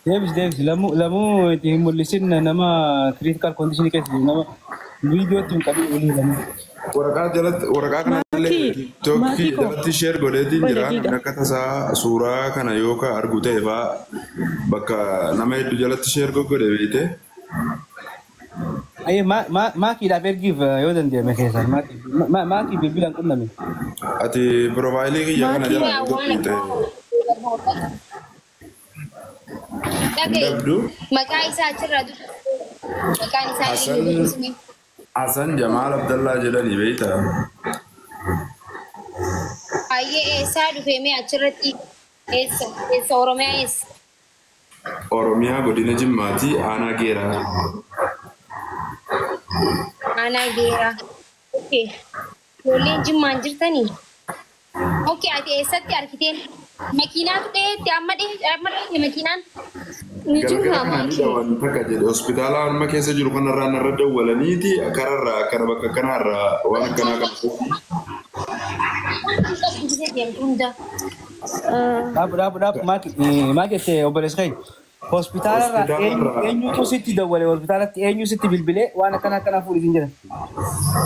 Devis lamu itu mulisin nama critical condition kes nama video tu kami uli lamu. Waraqaa kana illee TikTokii jalatti share godheetiin jira. Namni akka tasaa suuraa kana yoo ka argu ta'e fa'aa bakka nama hedduu jalatti share godhe beekte. Aye ma kira forgive yo dandee keessa ma ki bibilan kunnami. Ati profiile kiyya kana jala godhite. Maqaa isaa achirra maqaan isaa Hasan Jamal Abdallah jedhanii beekta. Ayyee eessaa dhufee mee achirratti eessa Oromiyaa eessa? Oromiyaa godina Jimmaati aanaa Geeraa. Aanaa Geeraa. Okay. Ijoolleen Jimmaan jirtanii? Okay, ati eessatti argiteen? Makiinaatu dheetti amma dheetti makiinaan? Ni jirra maakii. Takka jedhe hospitaala amma keessa jiru kanarraa narra dawwalaniiti kararraa akkana bakka kanarraa waan akkanaa qabsu. Daap maaki se obboleessa hospitaala eenyutu sitti dawwale hospitaalatti eenyu sitti bilbilee waan akkana fuudhisin jedhan.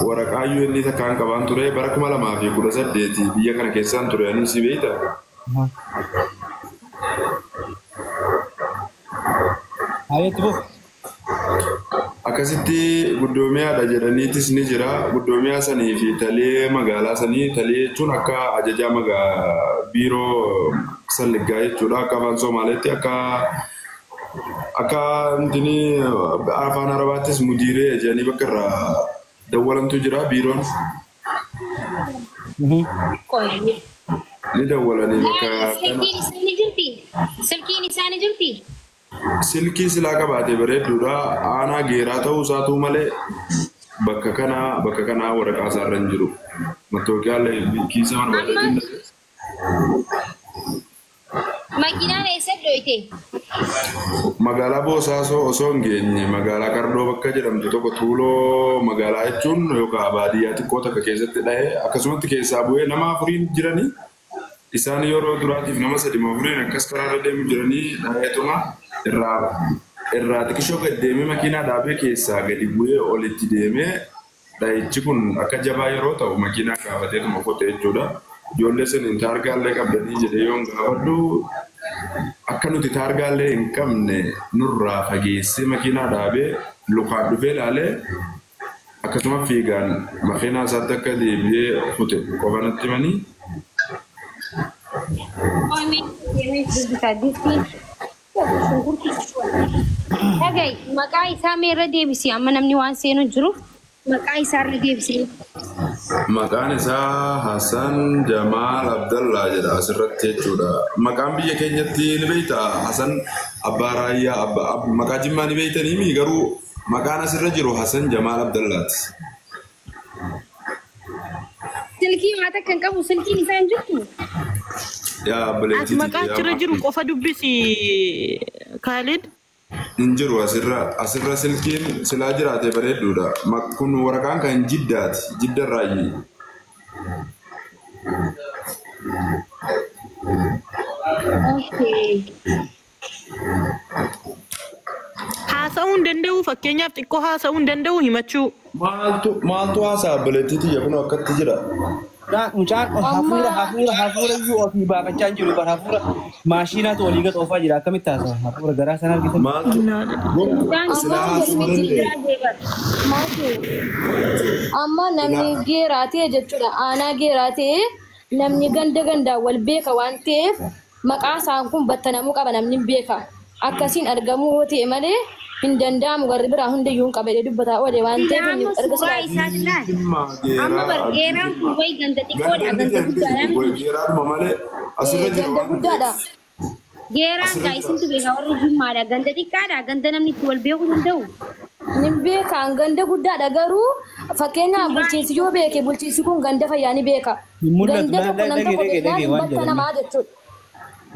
Waraqaayyuu inni takkaan qabaan ture bara 2018 biyya kana keessaan ture ani si beekta. Akkasitti guddoomiyaadha jedhaniitis ni jira. Guddoomiyaa sanii fi talee magaalaa sanii talee jechuun akka ajajaa biiroo salliggaa jechuudha. Akka afaan Somaaleetti akka intini afaan Arabaattis mudiiree jedhanii bakka irraa dawwalantu jira biiroon. Ni dawwalanii bakka silkiin isaanii jirti. Silkii silaa qabaatee bareedduudha. Aanaa Geeraa ta'uu isaatu malee bakka kanaa waraqaa isaarra hin jiru. Mattooqiyaallee kiisa mana bareedina. Makiinaan eessa dhoyite? Magaalaa Boosaasoo osoo hin geenye magaalaa Qardoo bakka jedhamtu tokko Tuuloo magaalaa jechuun yookaan baadiyyaa xiqqoo takka keessatti dhahee akkasumatti keessaa bu'ee nama 4 jiranii. Isaan yeroo duraatiif nama 3 akkas karaarra deemu jiranii dhaheetuma irraa xiqqishoo gad deemee makiinaa dhaabee keessaa gadi bu'ee olitti deemee dhahichi kun akka jabaa yeroo ta'u makiinaa kaafateetuma qote jechuudha. Ijoollee saniin taargaallee qabdanii jedhee yoon gaafadhu akka nuti taargaallee hin qabne nurraa fageessee makiinaa dhaabee lukaan dhufee ilaalee akkasuma fiigaan makiinaa isaatti akka deebi'ee fute qofanatti himanii. Dhaga'i maqaa isaa meerra deebisi amma namni waan seenu jiru maqaa isaarra deebisi. Maqaan isaa Hasan Jamal Abdallah jedha asirratti jechuudha. Maqaan biyya keenyatti ni beekta Hasan Abbaa Raayyaa maqaa Jimmaa ni beektanii garuu maqaan asirra jiru Hasan Jamal Abdallaati. Silkii waan akka hin qabu silkiin isaa hin jirtu. Ati maqaa achirra jiru qofa dubbisi Khalid. Injiru asirra silkiin silaa jiraate bareedduudha. Kun waraqaan kan Jiddaati. Jiddarraayi. Haasa'uu hin danda'u fakkeenyaaf xiqqoo haasa'uu hin danda'u himachuu. Maaltu haasa'a bileettiiti kun akkatti jira. Mucaan hafuura iyyuu ofii baafachaa hin jiru bara hafuura maashinaatu olii gad oofaa jira akkamitti haasa'a hafuura garaa sana argitan. Amma namni geeraatee jechuudha aanaa geeraatee namni ganda wal beeka waan ta'eef maqaa isaan kun battanamuu qaba namni beeka akkasiin argamuu yoo ta'e malee. Hin danda'amu warri biraa hundayyuu hin qabee dubbataa oole waan ta'eef inni erga isaa amma bargeeraan kun wayi ganda xiqqoodha ganda guddaadha. Geeraan gaa isintu beekaa warri Jimmaadha ganda xiqqaadha ganda namni itti wal beekuu danda'u. Ni beekaan ganda guddaadha garuu fakkeenyaaf bulchiinsi yoo beeke bulchiinsi kun ganda fayyaa ni beeka. Ganda tokko nan tokko beeknaan bakka namaa jechuudha.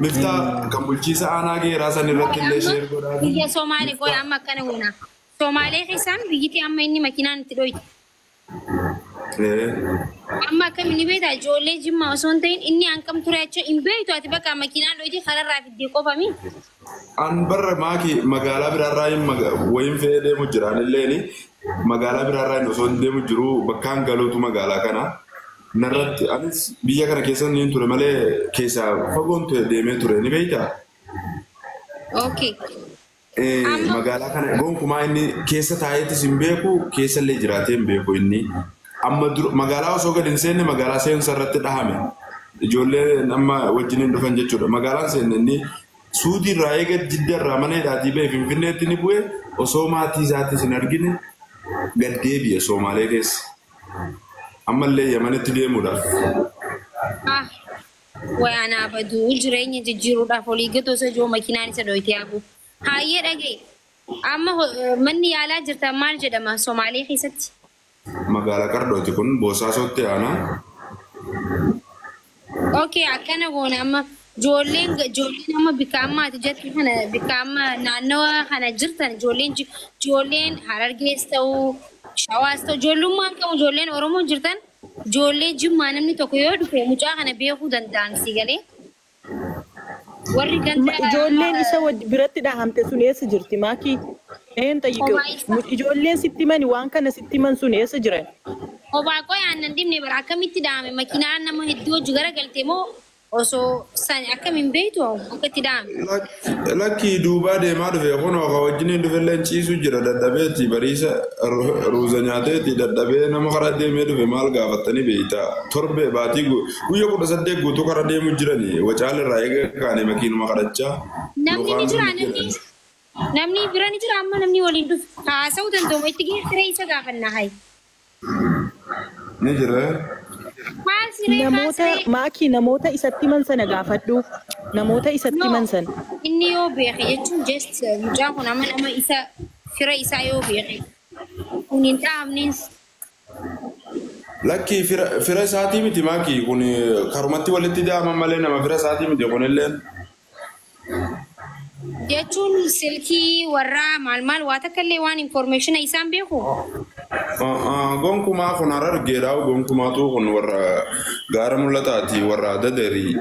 Miftaa kan bulchiisa aanaa Geeraa san irratti illee sheer godhaa. Biyya Somaalee qola amma akkana goona. Somaalee keessaan biyyittii amma inni makiinaan itti dhoyite. Amma akkamiin beektaa ijoollee jimmaa osoo hin ta'in inni hankam ture achi hin beektu ati bakka makiinaan dhoyti kanarraa fiddee qofami. An barra maaki magaalaa biraarraa wayin fe'ee deemu jiraan illeeni magaalaa biraarraa osoo hin deemu jiru bakkaan galuutu magaalaa kana. Narratti anis biyya kana keessa niin ture malee keessaa fagoon ture deemee ture ni beektaa? Okay. Magaalaa kana gonkumaa inni keessa taa'eetis hin beeku keessa illee jiraatee hin beeku inni. Amma magaalaa osoo gadi hin seenne magaalaa seensa irratti dhahame ijoollee amma wajjiniin dhufan jechuudha. Magaalaan seenne inni suudii irraa eega jidda irraa mana hidhaatii ba'e finfinneetti ni bu'e osoo maatii isaatis hin argine gad deebi'e Soomaalee keessa. Ammallee Yamanitti deemuudhaaf. Wayaanaa baduu jireenya jijjiiruudhaaf olii gatoo isa jiru makiinaan isa dhoyitee hafu. Hayyee dhagee amma manni yaalaa jirta maal jedhama Soomaalee keessatti? Magaalaa Qardooti kun Boosaasotti aanaa. Okay, akkana goone amma ijoolleen amma bikka ammaati jettu kana bikka amma naannawa kana jirtan ijoolleen Harargees ta'uu Shawaas ta'uu ijoollummaan qabu ijoolleen Oromoo jirtan ijoollee Jimmaa namni tokko yoo dhufe mucaa kana beekuu danda'an si galee. Warri ganda ijoolleen isa biratti dhahamte sun eessa jirti maakii? Een tayyikoo ijoolleen sitti mani waan kana sitti man sun eessa jiran? Obaaqoo aannan dhibne bara akkamitti dhahame makiinaan nama hedduu hojii garagaltee moo osoo san akkamiin beektu akka itti dhahame? Lakkii duubaa deemaa dhufe kun oka wajjiniin dhufellee ciisu jira dadhabeetti bariisa ruuza nyaateetti dadhabee nama karaa deemee dhufe maal gaafattanii beektaa torbee baatii guyyaa 18 guutuu karaa deemu jiranii wacaalirraa eega kaane makiinuma kadhachaa. Namni ni jira namni bira ni jira amma namni waliin dhufu haasa'uu danda'u itti geessiree isa gaafannaa hayi. Ni jira. Namoota maakii namoota isatti man sana gaafadhu namoota isatti man sana. Inni yoo beeke jechuun just mucaa kun amma nama isa fira isaa yoo beeke kun hin dhaabnes. Lakkii fira isaatii miti maakii kun karumatti walitti dhaaman malee nama fira isaatii miti kunilleen. Jechuun silkii warraa maal waa takka illee waan information isaan beeku. Gonkumaa kun Harargeedhaa gonkumaatu kun warra gaara mul'ataati warra dadarii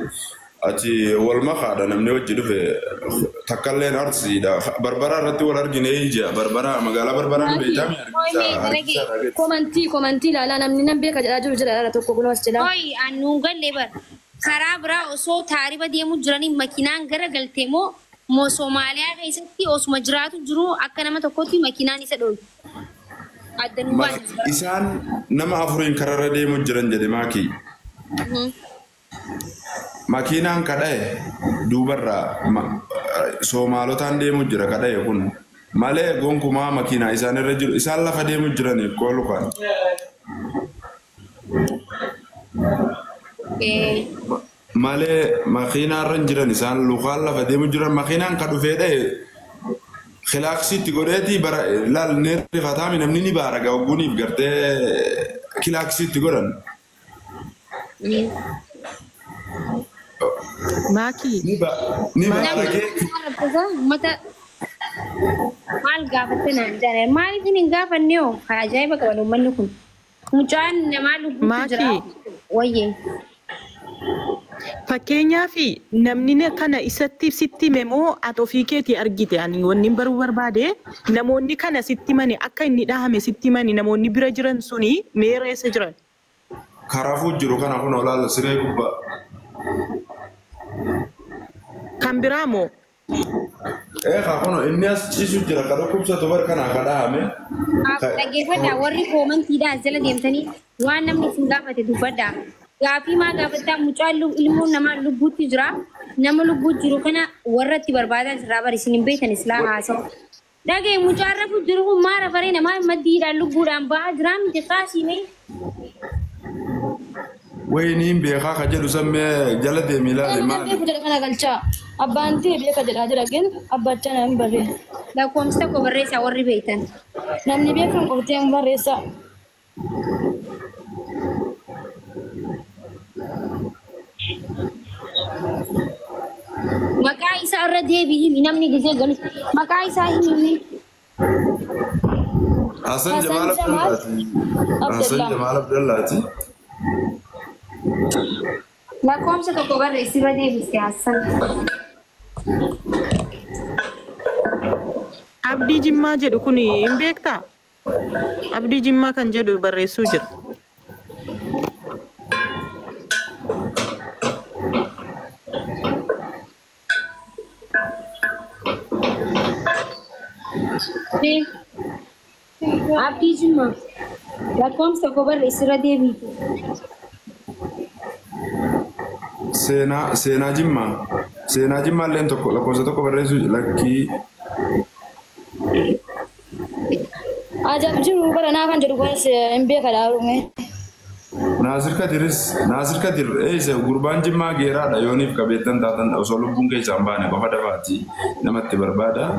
ati wal makaadha namni wajji dhufe takkalleen arsiidha barbaraa irratti wal argine ija barbaraa magaalaa barbaraan beekame argisa. Komantii ilaalaa namni nan beeka jedhaa jiru jira tokko kunuus jedha. Hoyi annuun gallee bar karaa biraa osoo taariba deemu jiranii makiinaan gara galtee moo Soomaaliyaa keessatti osuma jiraatu jiru akka nama tokkotti makiinaan isa dhoyu. Isaan nama afuriin kararra deemu jiran jedhe maakii. Makiinaan kadhae duubarraa Soomaalotaan deemu jira kadhae kun malee gonkumaa makiinaa isaan irra jiru isaan lafa deemu jirani koolukaan. Malee makiinaa irra jiran isaan lukaan lafa deemu jiran makiinaan ka dhufee dhae kilaaksiitti godheeti bara laal neerri fataami namni ni baaraga ogguuniif gartee kilaaksiitti godhan. Maakii. Ni baaragee. Maal gaafatte naan jedhani maaliif hin gaafanne hoo ajaa'iba qaban uummanni kun mucaan namaa lubbuu jira wayyee. Fakkeenyaaf namni kana isatti sitti memoo ati ofii keetii argite ani wanni baruu barbaade namoonni kana sitti mani akka inni dhahame sitti mani namoonni bira jiran suni meera eessa jiran? Karaafuu jiru kana kun olaala siree gubbaa. Kan biraa moo? Kun inni as ciisu jira ka dhukkubsatu bar kana ka dhahame. Dhaggeeffadhaa warri koomantiidhaan jala deemtanii waan namni isin gaafate dubbadhaa. Gaafii maa gaafataa mucaan ilmoon namaa lubbuutti jira nama lubbuutti jiru kana warra itti barbaadan irraa bari isin hin beektan islaa haasa'u. Dhagee mucaan rafu jiru kun maara faree namaa maddiidhaan lubbuudhaan ba'aa jiraa miti kaasiime. Wayiniin beekaa ka jedhu sammee jala deemi ilaale maali? Beeku jedha kana galchaa abbaan ta'e beeka jedhaa jira gin abbachaa namni barree. Lakkoomsa tokko barreessaa warri beektan. Namni beekan qortee barreessaa. Maqaa isaa irra deebi'i namni gisee galu maqaa isaa himi. Hasan Jamal Abdullaati. Lakkoomsa tokko barreessi deebiste Hassan. Abdii Jimmaa jedhu kun hin beektaa? Abdii Jimmaa kan jedhu barreessuu jira. Abdii Jimmaa. Lakkoomsa tokko barreessi deebite. Seenaa Jimmaa. Seenaa Jimmaa illee tokko lakkoofsa tokko barreessuu lakkii. Ajab jiru baranaa kan jedhu kunis hin beekadha Oromoo. Naasir Kadir gurbaan Jimmaa geeraadha yooniif qabeettan taatan osoo lubbuun keessaa hin baane qofa dafaati namatti barbaada.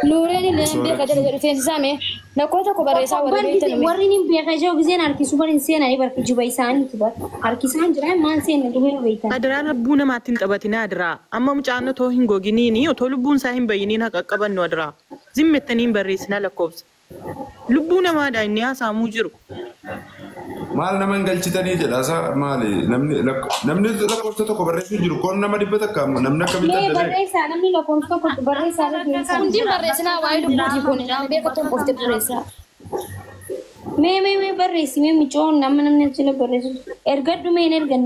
Nuureen illee hin beekadha jedhu teessisame lakkoofsa tokko barreessaa warra beektan. Warri hin beekne jiru giseen harkisu bariin seenanii barki juba isaaniiti bar harkisaan jira maan seenne dhugee beektan. Adiraa lubbuu namaatti hin taphatin adiraa. Amma mucaan otoo hin goginiini otoo lubbuun isaa hin bayyiniin haqa qabannu adiraa. Zimmettaniin barreessinaa lakkoofsa. Lubbuu namaadha inni haasaamuu jiru. Maal nama hin galchitanii jedhaasa maali namni lakkoofsa tokko barreessuu jiru kun nama dhibba takka namni akka bitaa dalee. Barreessaa namni lakkoofsa tokko barreessaa barreessaa. Hundi barreessinaa waa'ee lubbuutii kun nama beekatu qofti barreessaa. Mee barreessi mee micoon namni achi la barreessu ergadhu mee ergan.